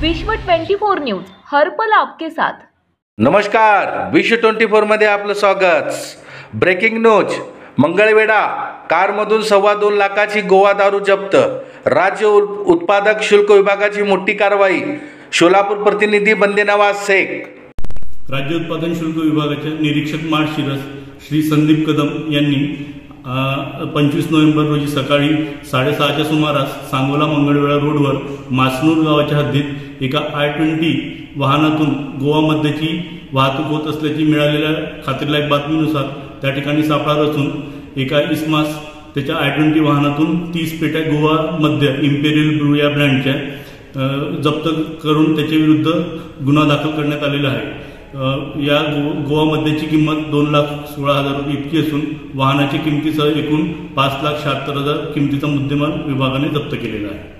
विश्व 24 न्यूज हर पल आपके साथ। नमस्कार, विश्व 24 मध्ये आपलं स्वागत। Breaking news. मंगळवेढा कारमधून 2.25 लाखाची गोवा दारू जप्त। राज्य उत्पादक शुल्क विभागाची मोठी कारवाई। सोलापूर प्रतिनिधी बंदेनवाज शेख। राज्य उत्पादन शुल्क विभागाचे निरीक्षक माळशिरस श्री संदीप कदम यांनी 25 नोव्हेंबर रोजी सकाळी 6:30च्या सुमारास सांगोला मंगळवेढा रोडवर मासनूर गावाच्या हद्दीत एका I-20 वाहनातून गोवा मध्यची वाहतूक होत असल्याची मिळालेल्या खात्रीलायक बातमीनुसार त्या ठिकाणी सापळा रचून एका इसमास त्याच्या I-20 वाहनातून 30 पेट्या गोवा मध्य इम्पेरियल ब्रू या ब्रँडच्या जप्त करून त्याच्या विरुद्ध गुन्हा दाखल करण्यात आलेला आहे। या गोवा मध्यची किंमत 2,16,000 रुपये इतकी असून वाहनाची किमतीसह एकूण 5,76,000 किमतीचा मुद्देमाल विभागाने जप्त केलेला आहे।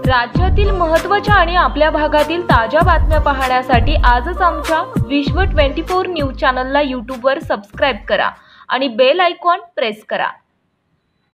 राज्यातील महत्त्वाच्या आणि आपल्या भागातील ताज्या बातम्या पाहण्यासाठी आजच आमच्या विश्व 24 न्यूज चॅनलला YouTube वर सबस्क्राइब करा आणि बेल आयकॉन प्रेस करा।